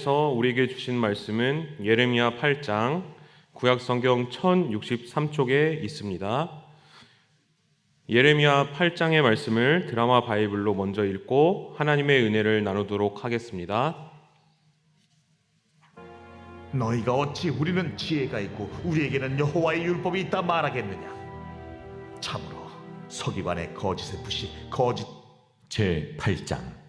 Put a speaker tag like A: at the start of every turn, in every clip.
A: 서 우리에게 주신 말씀은 예레미야 8장 구약 성경 1063쪽에 있습니다. 예레미야 8장의 말씀을 드라마 바이블로 먼저 읽고 하나님의 은혜를 나누도록 하겠습니다.
B: 너희가 어찌 우리는 지혜가 있고 우리에게는 여호와의 율법이 있다 말하겠느냐? 참으로 서기관의 거짓의 붓이 거짓.
C: 제 8장.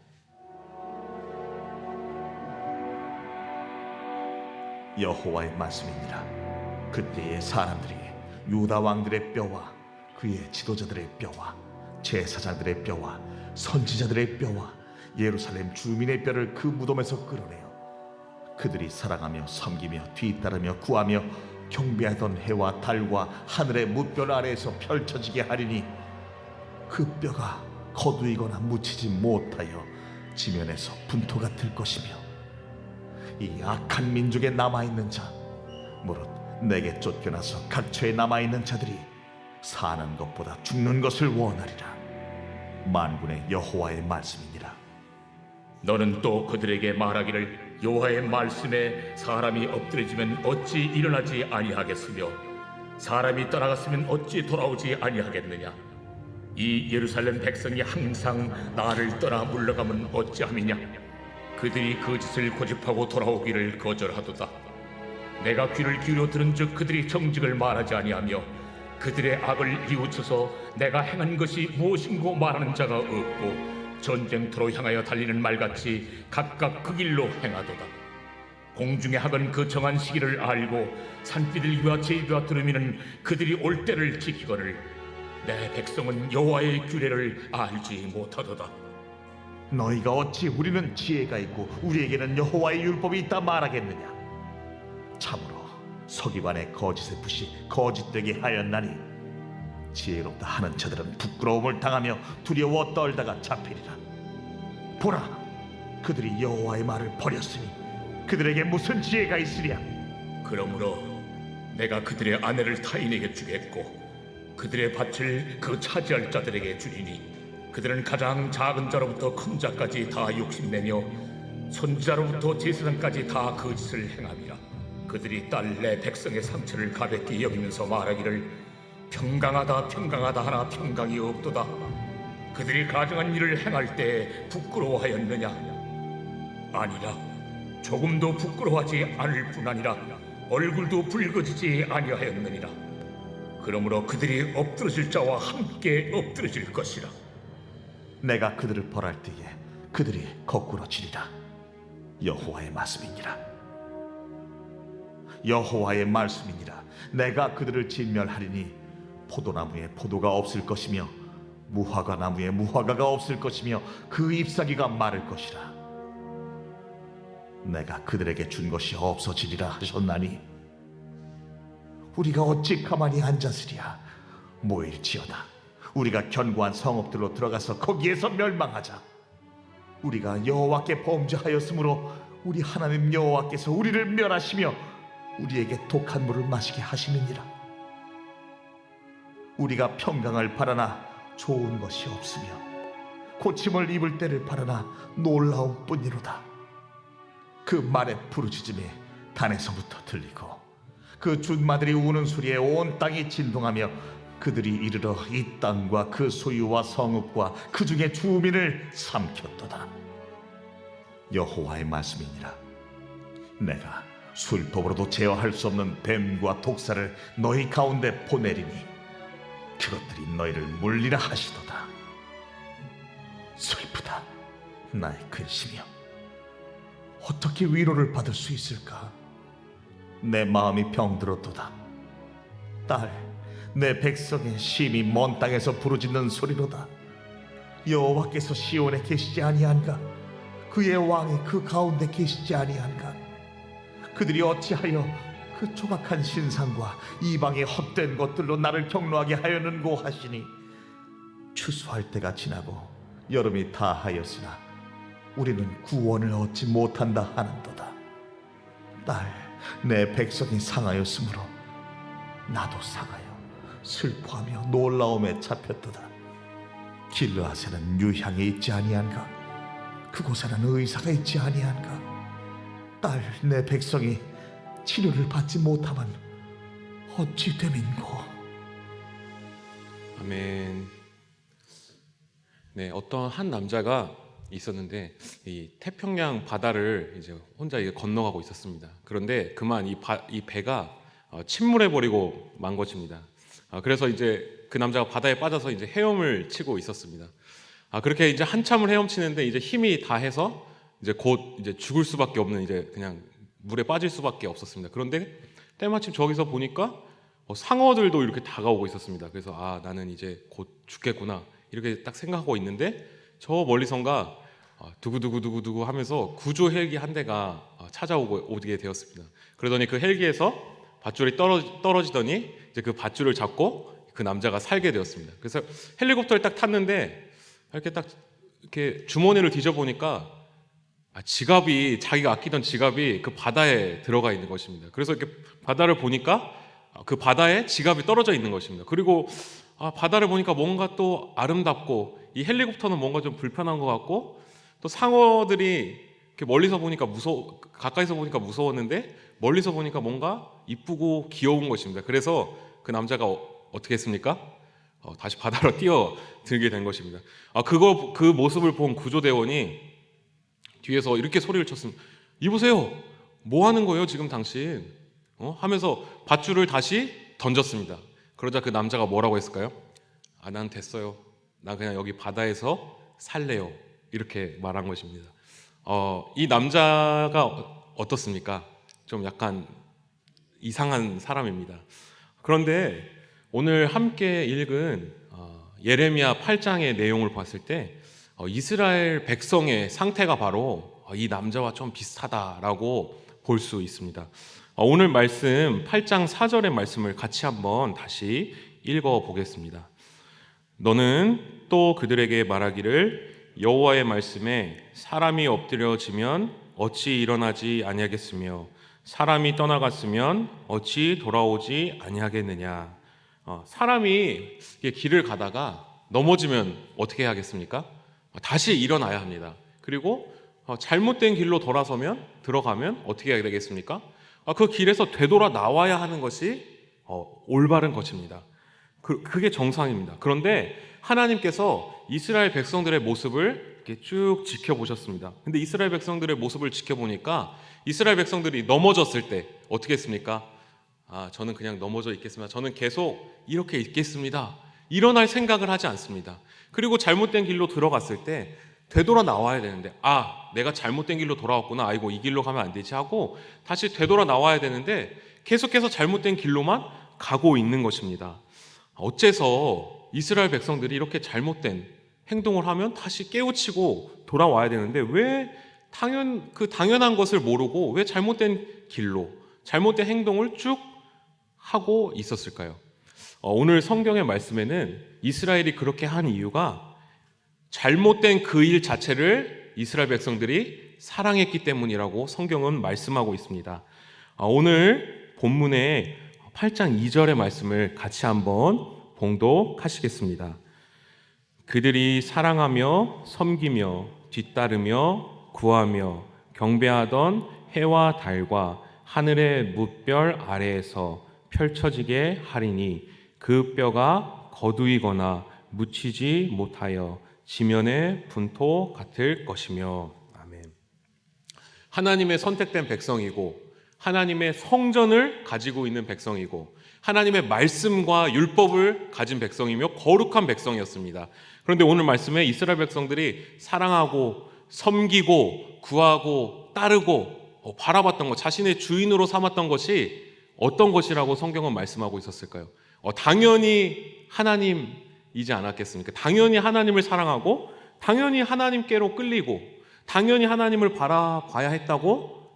B: 여호와의 말씀이니라. 그때의 사람들이 유다 왕들의 뼈와 그의 지도자들의 뼈와 제사장들의 뼈와 선지자들의 뼈와 예루살렘 주민의 뼈를 그 무덤에서 끌어내어 그들이 사랑하며 섬기며 뒤따르며 구하며 경배하던 해와 달과 하늘의 뭇별 아래에서 펼쳐지게 하리니 그 뼈가 거두이거나 묻히지 못하여 지면에서 분토가 들 것이며 이 악한 민족에 남아있는 자 무릇 내게 쫓겨나서 각처에 남아있는 자들이 사는 것보다 죽는 것을 원하리라. 만군의 여호와의 말씀이니라.
D: 너는 또 그들에게 말하기를 여호와의 말씀에 사람이 엎드려지면 어찌 일어나지 아니하겠으며 사람이 떠나갔으면 어찌 돌아오지 아니하겠느냐. 이 예루살렘 백성이 항상 나를 떠나 물러가면 어찌함이냐. 그들이 그 짓을 고집하고 돌아오기를 거절하도다. 내가 귀를 기울여 들은즉 그들이 정직을 말하지 아니하며 그들의 악을 뉘우쳐서 내가 행한 것이 무엇인고 말하는 자가 없고 전쟁터로 향하여 달리는 말같이 각각 그 길로 행하도다. 공중의 학은 그 정한 시기를 알고 산비둘기와 제비와 두루미는 그들이 올 때를 지키거늘 내 백성은 여호와의 규례를 알지 못하도다.
B: 너희가 어찌 우리는 지혜가 있고 우리에게는 여호와의 율법이 있다 말하겠느냐? 참으로 서기관의 거짓의 붓이 거짓되게 하였나니 지혜롭다 하는 자들은 부끄러움을 당하며 두려워 떨다가 잡히리라. 보라, 그들이 여호와의 말을 버렸으니 그들에게 무슨 지혜가 있으랴?
D: 그러므로 내가 그들의 아내를 타인에게 주겠고 그들의 밭을 그 차지할 자들에게 주리니 그들은 가장 작은 자로부터 큰 자까지 다 욕심내며 선지자로부터 제사장까지 다 그 짓을 행함이라. 그들이 딸 내 백성의 상처를 가볍게 여기면서 말하기를 평강하다 평강하다 하나 평강이 없도다. 그들이 가증한 일을 행할 때 부끄러워하였느냐? 아니라 조금도 부끄러워하지 않을 뿐 아니라 얼굴도 붉어지지 아니하였느니라. 그러므로 그들이 엎드러질 자와 함께 엎드러질 것이라.
B: 내가 그들을 벌할 때에 그들이 거꾸로 지리라. 여호와의 말씀이니라. 여호와의 말씀이니라. 내가 그들을 진멸하리니 포도나무에 포도가 없을 것이며 무화과 나무에 무화과가 없을 것이며 그 잎사귀가 마를 것이라. 내가 그들에게 준 것이 없어지리라 하셨나니 우리가 어찌 가만히 앉았으랴. 모일지어다. 우리가 견고한 성읍들로 들어가서 거기에서 멸망하자. 우리가 여호와께 범죄하였으므로 우리 하나님 여호와께서 우리를 멸하시며 우리에게 독한 물을 마시게 하시느니라. 우리가 평강을 바라나 좋은 것이 없으며 고침을 입을 때를 바라나 놀라움 뿐이로다. 그 말의 부르짖음이 단에서부터 들리고 그 준마들이 우는 소리에 온 땅이 진동하며 그들이 이르러 이 땅과 그 소유와 성읍과 그 중에 주민을 삼켰도다. 여호와의 말씀이니라. 내가 술법으로도 제어할 수 없는 뱀과 독사를 너희 가운데 보내리니 그것들이 너희를 물리라 하시도다. 슬프다 나의 근심이여. 어떻게 위로를 받을 수 있을까? 내 마음이 병들었도다. 딸, 내 백성의 심히 먼 땅에서 부르짖는 소리로다. 여호와께서 시온에 계시지 아니한가? 그의 왕이 그 가운데 계시지 아니한가? 그들이 어찌하여 그 조각한 신상과 이방의 헛된 것들로 나를 경노하게 하였는고 하시니 추수할 때가 지나고 여름이 다하였으나 우리는 구원을 얻지 못한다 하는도다. 딸, 내 백성이 상하였으므로 나도 상하여 슬퍼하며 놀라움에 잡혔도다. 길르앗에는 유향이 있지 아니한가? 그곳에는 의사가 있지 아니한가? 딸 내 백성이 치료를 받지 못하면 어찌 됨인고.
A: 아멘. 네, 어떤 한 남자가 있었는데 이 태평양 바다를 이제 혼자 이제 건너가고 있었습니다. 그런데 그만 이 배가 침몰해 버리고 만 것입니다. 그래서 이제 그 남자가 바다에 빠져서 이제 헤엄을 치고 있었습니다. 그렇게 이제 한참을 헤엄치는데 이제 힘이 다해서 이제 곧 이제 죽을 수밖에 없는 이제 그냥 물에 빠질 수밖에 없었습니다. 그런데 때마침 저기서 보니까 상어들도 이렇게 다가오고 있었습니다. 그래서 나는 이제 곧 죽겠구나 이렇게 딱 생각하고 있는데 저 멀리선가 두구두구두구두구 하면서 구조 헬기 한 대가 오게 되었습니다. 그러더니 그 헬기에서 밧줄이 떨어지더니 이제 그 밧줄을 잡고 그 남자가 살게 되었습니다. 그래서 헬리콥터를 딱 탔는데 이렇게 주머니를 뒤져보니까 지갑이, 자기가 아끼던 지갑이 그 바다에 들어가 있는 것입니다. 그래서 이렇게 바다를 보니까 그 바다에 지갑이 떨어져 있는 것입니다. 그리고 바다를 보니까 뭔가 또 아름답고 이 헬리콥터는 뭔가 좀 불편한 것 같고 또 상어들이 이렇게 멀리서 보니까 가까이서 보니까 무서웠는데 멀리서 보니까 뭔가 이쁘고 귀여운 것입니다. 그래서 그 남자가 어떻게 했습니까? 다시 바다로 뛰어들게 된 것입니다. 그 모습을 본 구조대원이 뒤에서 이렇게 소리를 쳤습니다. 이보세요, 뭐 하는 거예요 지금 당신? 하면서 밧줄을 다시 던졌습니다. 그러자 그 남자가 뭐라고 했을까요? 난 됐어요. 나 그냥 여기 바다에서 살래요. 이렇게 말한 것입니다. 이 남자가 어떻습니까? 좀 약간 이상한 사람입니다. 그런데 오늘 함께 읽은 예레미야 8장의 내용을 봤을 때 이스라엘 백성의 상태가 바로 이 남자와 좀 비슷하다라고 볼 수 있습니다. 오늘 말씀 8장 4절의 말씀을 같이 한번 다시 읽어보겠습니다. 너는 또 그들에게 말하기를 여호와의 말씀에 사람이 엎드려지면 어찌 일어나지 아니하겠으며 사람이 떠나갔으면 어찌 돌아오지 아니하겠느냐. 사람이 길을 가다가 넘어지면 어떻게 해야겠습니까? 다시 일어나야 합니다. 그리고 잘못된 길로 들어가면 어떻게 해야 되겠습니까? 그 길에서 되돌아 나와야 하는 것이 올바른 것입니다. 그게 정상입니다. 그런데 하나님께서 이스라엘 백성들의 모습을 이렇게 쭉 지켜보셨습니다. 근데 이스라엘 백성들의 모습을 지켜보니까 이스라엘 백성들이 넘어졌을 때 어떻게 했습니까? 저는 그냥 넘어져 있겠습니다. 저는 계속 이렇게 있겠습니다. 일어날 생각을 하지 않습니다. 그리고 잘못된 길로 들어갔을 때 되돌아 나와야 되는데 내가 잘못된 길로 돌아왔구나. 아이고 이 길로 가면 안 되지 하고 다시 되돌아 나와야 되는데 계속해서 잘못된 길로만 가고 있는 것입니다. 어째서 이스라엘 백성들이 이렇게 잘못된 행동을 하면 다시 깨우치고 돌아와야 되는데 왜 당연한 것을 모르고 왜 잘못된 길로 잘못된 행동을 쭉 하고 있었을까요? 오늘 성경의 말씀에는 이스라엘이 그렇게 한 이유가 잘못된 그 일 자체를 이스라엘 백성들이 사랑했기 때문이라고 성경은 말씀하고 있습니다. 오늘 본문의 8장 2절의 말씀을 같이 한번 봉독하시겠습니다. 그들이 사랑하며 섬기며 뒤따르며 구하며 경배하던 해와 달과 하늘의 뭇별 아래에서 펼쳐지게 하리니 그 뼈가 거두이거나 묻히지 못하여 지면의 분토 같을 것이며. 아멘. 하나님의 선택된 백성이고 하나님의 성전을 가지고 있는 백성이고 하나님의 말씀과 율법을 가진 백성이며 거룩한 백성이었습니다. 그런데 오늘 말씀에 이스라엘 백성들이 사랑하고 섬기고 구하고 따르고 바라봤던 것, 자신의 주인으로 삼았던 것이 어떤 것이라고 성경은 말씀하고 있었을까요? 당연히 하나님이지 않았겠습니까? 당연히 하나님을 사랑하고 당연히 하나님께로 끌리고 당연히 하나님을 바라봐야 했다고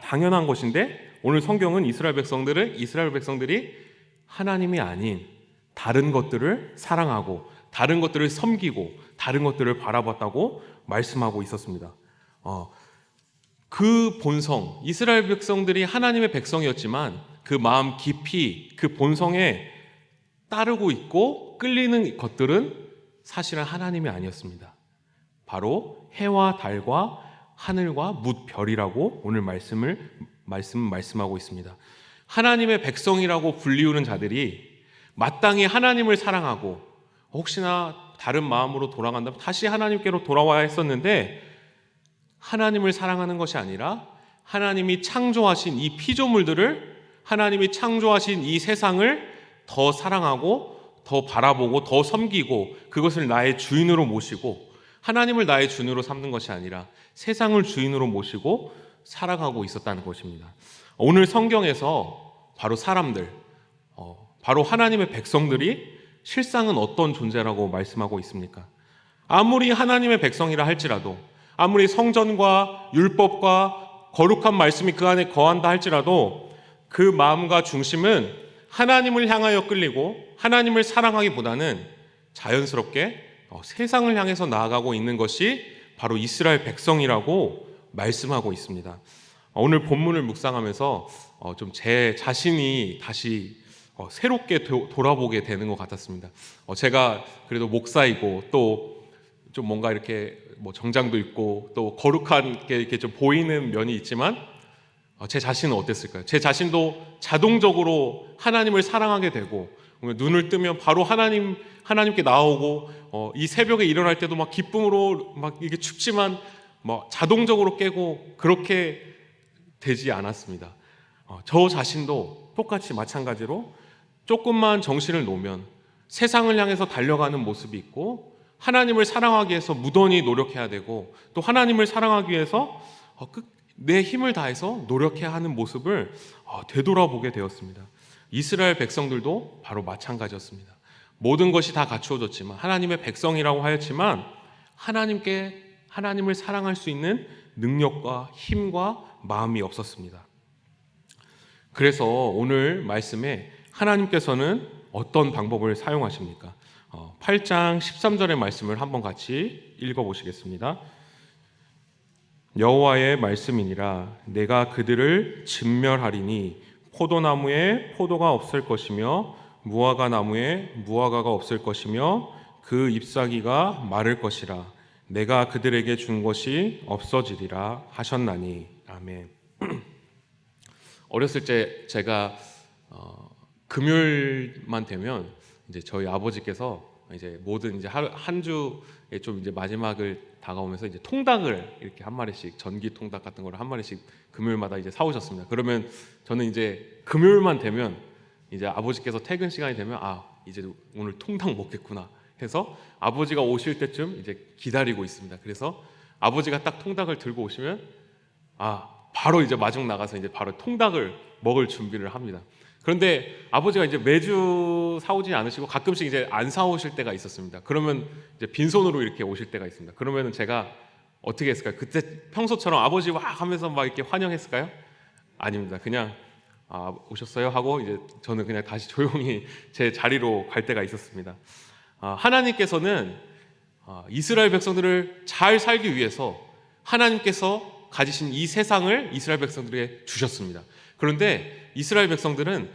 A: 당연한 것인데 오늘 성경은 이스라엘 백성들이 하나님이 아닌 다른 것들을 사랑하고 다른 것들을 섬기고 다른 것들을 바라봤다고 말씀하고 있었습니다. 그 본성, 이스라엘 백성들이 하나님의 백성이었지만 그 마음 깊이 그 본성에 따르고 있고 끌리는 것들은 사실은 하나님이 아니었습니다. 바로 해와 달과 하늘과 뭇별이라고 오늘 말씀하고 있습니다. 하나님의 백성이라고 불리우는 자들이 마땅히 하나님을 사랑하고 혹시나 다른 마음으로 돌아간다면 다시 하나님께로 돌아와야 했었는데, 하나님을 사랑하는 것이 아니라 하나님이 창조하신 이 피조물들을, 하나님이 창조하신 이 세상을 더 사랑하고 더 바라보고 더 섬기고 그것을 나의 주인으로 모시고, 하나님을 나의 주인으로 삼는 것이 아니라 세상을 주인으로 모시고 살아가고 있었다는 것입니다. 오늘 성경에서 바로 사람들, 바로 하나님의 백성들이 실상은 어떤 존재라고 말씀하고 있습니까? 아무리 하나님의 백성이라 할지라도, 아무리 성전과 율법과 거룩한 말씀이 그 안에 거한다 할지라도 그 마음과 중심은 하나님을 향하여 끌리고 하나님을 사랑하기보다는 자연스럽게 세상을 향해서 나아가고 있는 것이 바로 이스라엘 백성이라고 말씀하고 있습니다. 오늘 본문을 묵상하면서 좀 제 자신이 다시 새롭게 돌아보게 되는 것 같았습니다. 제가 그래도 목사이고 또 좀 뭔가 이렇게 뭐 정장도 입고 또 거룩한 게 이렇게 좀 보이는 면이 있지만, 제 자신은 어땠을까요? 제 자신도 자동적으로 하나님을 사랑하게 되고, 눈을 뜨면 바로 하나님께 나오고, 이 새벽에 일어날 때도 막 기쁨으로 막 이게 춥지만 뭐 자동적으로 깨고 그렇게 되지 않았습니다. 저 자신도 똑같이 마찬가지로 조금만 정신을 놓으면 세상을 향해서 달려가는 모습이 있고, 하나님을 사랑하기 위해서 무던히 노력해야 되고, 또 하나님을 사랑하기 위해서 내 힘을 다해서 노력해야 하는 모습을 되돌아보게 되었습니다. 이스라엘 백성들도 바로 마찬가지였습니다. 모든 것이 다 갖추어졌지만, 하나님의 백성이라고 하였지만 하나님을 사랑할 수 있는 능력과 힘과 마음이 없었습니다. 그래서 오늘 말씀에 하나님께서는 어떤 방법을 사용하십니까? 8장 13절의 말씀을 한번 같이 읽어보시겠습니다. 여호와의 말씀이니라. 내가 그들을 진멸하리니 포도나무에 포도가 없을 것이며 무화과 나무에 무화과가 없을 것이며 그 잎사귀가 마를 것이라. 내가 그들에게 준 것이 없어지리라 하셨나니. 아멘. 어렸을 때 제가 금요일만 되면 이제 저희 아버지께서 이제 모든 이제 한 주에 좀 이제 마지막을 다가오면서 이제 통닭을 이렇게 한 마리씩, 전기 통닭 같은 거를 한 마리씩 금요일마다 이제 사오셨습니다. 그러면 저는 이제 금요일만 되면 이제 아버지께서 퇴근 시간이 되면 이제 오늘 통닭 먹겠구나 해서 아버지가 오실 때쯤 이제 기다리고 있습니다. 그래서 아버지가 딱 통닭을 들고 오시면 바로 이제 마중 나가서 이제 바로 통닭을 먹을 준비를 합니다. 그런데 아버지가 이제 매주 사오지 않으시고 가끔씩 이제 안 사오실 때가 있었습니다. 그러면 이제 빈손으로 이렇게 오실 때가 있습니다. 그러면은 제가 어떻게 했을까요? 그때 평소처럼 아버지 와 하면서 막 이렇게 환영했을까요? 아닙니다. 그냥 오셨어요 하고 이제 저는 그냥 다시 조용히 제 자리로 갈 때가 있었습니다. 하나님께서는 이스라엘 백성들을 잘 살기 위해서 하나님께서 가지신 이 세상을 이스라엘 백성들에게 주셨습니다. 그런데 이스라엘 백성들은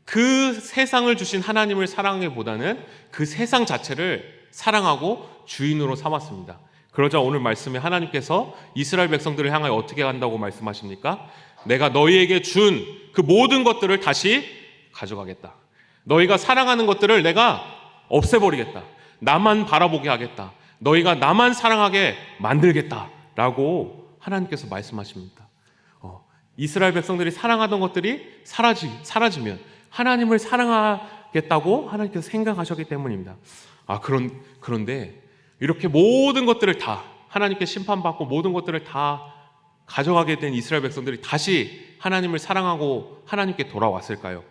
A: 그 세상을 주신 하나님을 사랑하기보다는 그 세상 자체를 사랑하고 주인으로 삼았습니다. 그러자 오늘 말씀에 하나님께서 이스라엘 백성들을 향하여 어떻게 한다고 말씀하십니까? 내가 너희에게 준 그 모든 것들을 다시 가져가겠다. 너희가 사랑하는 것들을 내가 없애버리겠다. 나만 바라보게 하겠다. 너희가 나만 사랑하게 만들겠다 라고 하나님께서 말씀하십니다. 이스라엘 백성들이 사랑하던 것들이 사라지면 하나님을 사랑하겠다고 하나님께서 생각하셨기 때문입니다. 그런데 이렇게 모든 것들을 다 하나님께 심판받고 모든 것들을 다 가져가게 된 이스라엘 백성들이 다시 하나님을 사랑하고 하나님께 돌아왔을까요?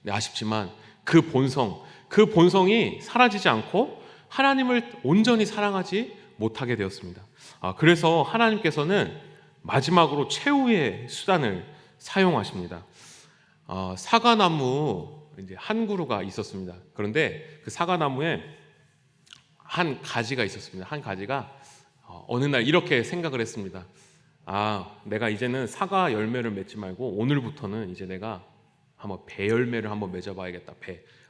A: 네, 아쉽지만 그 본성이 사라지지 않고 하나님을 온전히 사랑하지 못하게 되었습니다. 그래서 하나님께서는 마지막으로 최후의 수단을 사용하십니다. 사과나무 이제 한 그루가 있었습니다. 그런데 그 사과나무에 한 가지가 있었습니다. 한 가지가 어느 날 이렇게 생각을 했습니다. 내가 이제는 사과 열매를 맺지 말고 오늘부터는 이제 내가 한번 배 열매를 한번 맺어봐야겠다.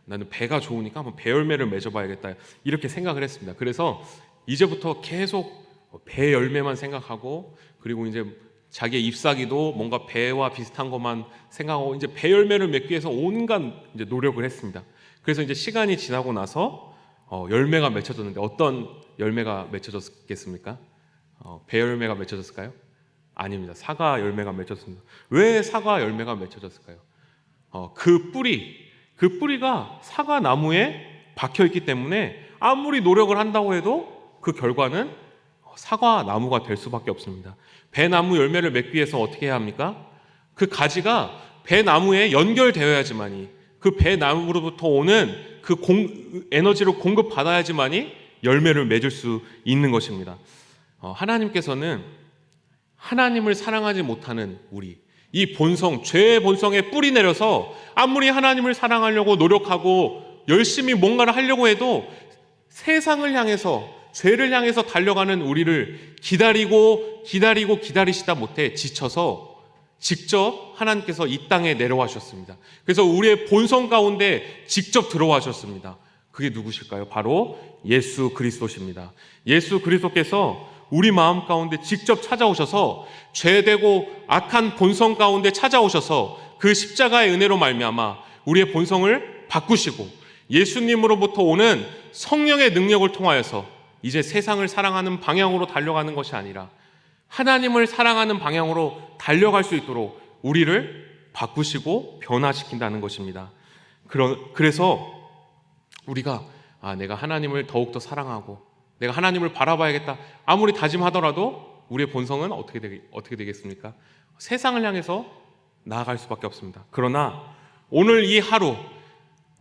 A: 나는 배가 좋으니까 한번 배 열매를 맺어봐야겠다. 이렇게 생각을 했습니다. 그래서 이제부터 계속 배 열매만 생각하고, 그리고 이제 자기의 잎사귀도 뭔가 배와 비슷한 것만 생각하고 이제 배 열매를 맺기 위해서 온갖 이제 노력을 했습니다. 그래서 이제 시간이 지나고 나서 열매가 맺혀졌는데 어떤 열매가 맺혀졌겠습니까? 배 열매가 맺혀졌을까요? 아닙니다. 사과 열매가 맺혀졌습니다. 왜 사과 열매가 맺혀졌을까요? 그 뿌리가 사과 나무에 박혀 있기 때문에 아무리 노력을 한다고 해도 그 결과는 사과 나무가 될 수밖에 없습니다. 배나무 열매를 맺기 위해서 어떻게 해야 합니까? 그 가지가 배나무에 연결되어야지만이, 그 배나무로부터 오는 그 에너지를 공급받아야지만이 열매를 맺을 수 있는 것입니다. 하나님께서는 하나님을 사랑하지 못하는 우리, 이 본성, 죄의 본성에 뿌리 내려서 아무리 하나님을 사랑하려고 노력하고 열심히 뭔가를 하려고 해도 세상을 향해서, 죄를 향해서 달려가는 우리를 기다리시다 못해 지쳐서 직접 하나님께서 이 땅에 내려와 주셨습니다. 그래서 우리의 본성 가운데 직접 들어와 주셨습니다. 그게 누구실까요? 바로 예수 그리스도십니다. 예수 그리스도께서 우리 마음 가운데 직접 찾아오셔서 죄되고 악한 본성 가운데 찾아오셔서 그 십자가의 은혜로 말미암아 우리의 본성을 바꾸시고 예수님으로부터 오는 성령의 능력을 통하여서 이제 세상을 사랑하는 방향으로 달려가는 것이 아니라 하나님을 사랑하는 방향으로 달려갈 수 있도록 우리를 바꾸시고 변화시킨다는 것입니다. 그래서 우리가 내가 하나님을 더욱더 사랑하고 내가 하나님을 바라봐야겠다 아무리 다짐하더라도 우리의 본성은 어떻게 되겠습니까? 세상을 향해서 나아갈 수밖에 없습니다. 그러나 오늘 이 하루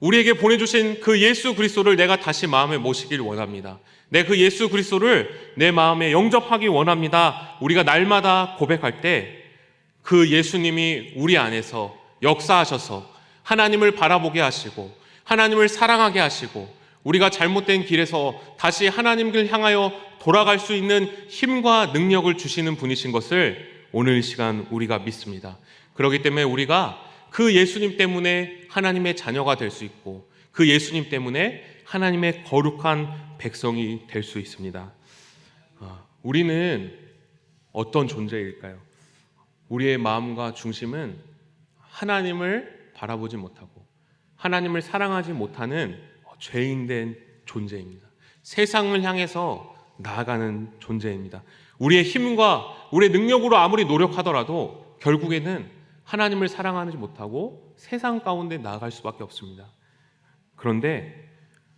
A: 우리에게 보내주신 그 예수 그리스도를 내가 다시 마음에 모시길 원합니다. 내 그 예수 그리스도를 내 마음에 영접하기 원합니다. 우리가 날마다 고백할 때 그 예수님이 우리 안에서 역사하셔서 하나님을 바라보게 하시고 하나님을 사랑하게 하시고 우리가 잘못된 길에서 다시 하나님을 향하여 돌아갈 수 있는 힘과 능력을 주시는 분이신 것을 오늘 이 시간 우리가 믿습니다. 그렇기 때문에 우리가 그 예수님 때문에 하나님의 자녀가 될 수 있고 그 예수님 때문에 하나님의 거룩한 백성이 될 수 있습니다. 우리는 어떤 존재일까요? 우리의 마음과 중심은 하나님을 바라보지 못하고 하나님을 사랑하지 못하는 죄인된 존재입니다. 세상을 향해서 나아가는 존재입니다. 우리의 힘과 우리의 능력으로 아무리 노력하더라도 결국에는 하나님을 사랑하지 못하고 세상 가운데 나아갈 수밖에 없습니다. 그런데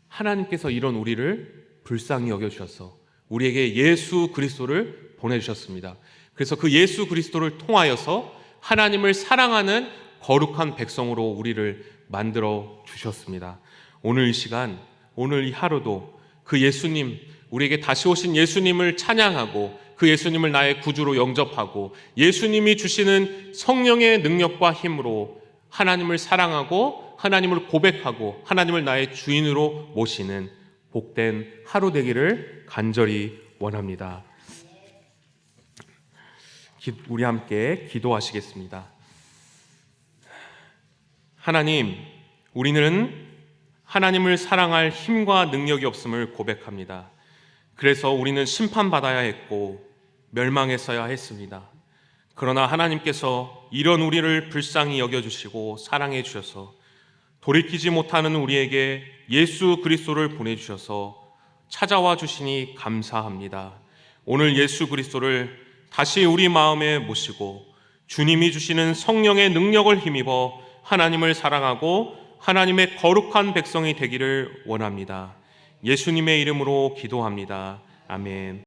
A: 하나님께서 이런 우리를 불쌍히 여겨주셔서 우리에게 예수 그리스도를 보내주셨습니다. 그래서 그 예수 그리스도를 통하여서 하나님을 사랑하는 거룩한 백성으로 우리를 만들어 주셨습니다. 오늘 이 시간, 오늘 이 하루도 그 예수님, 우리에게 다시 오신 예수님을 찬양하고 그 예수님을 나의 구주로 영접하고 예수님이 주시는 성령의 능력과 힘으로 하나님을 사랑하고 하나님을 고백하고 하나님을 나의 주인으로 모시는 복된 하루 되기를 간절히 원합니다. 우리 함께 기도하시겠습니다. 하나님, 우리는 하나님을 사랑할 힘과 능력이 없음을 고백합니다. 그래서 우리는 심판받아야 했고 멸망했어야 했습니다. 그러나 하나님께서 이런 우리를 불쌍히 여겨주시고 사랑해 주셔서 돌이키지 못하는 우리에게 예수 그리스도를 보내주셔서 찾아와 주시니 감사합니다. 오늘 예수 그리스도를 다시 우리 마음에 모시고 주님이 주시는 성령의 능력을 힘입어 하나님을 사랑하고 하나님의 거룩한 백성이 되기를 원합니다. 예수님의 이름으로 기도합니다. 아멘.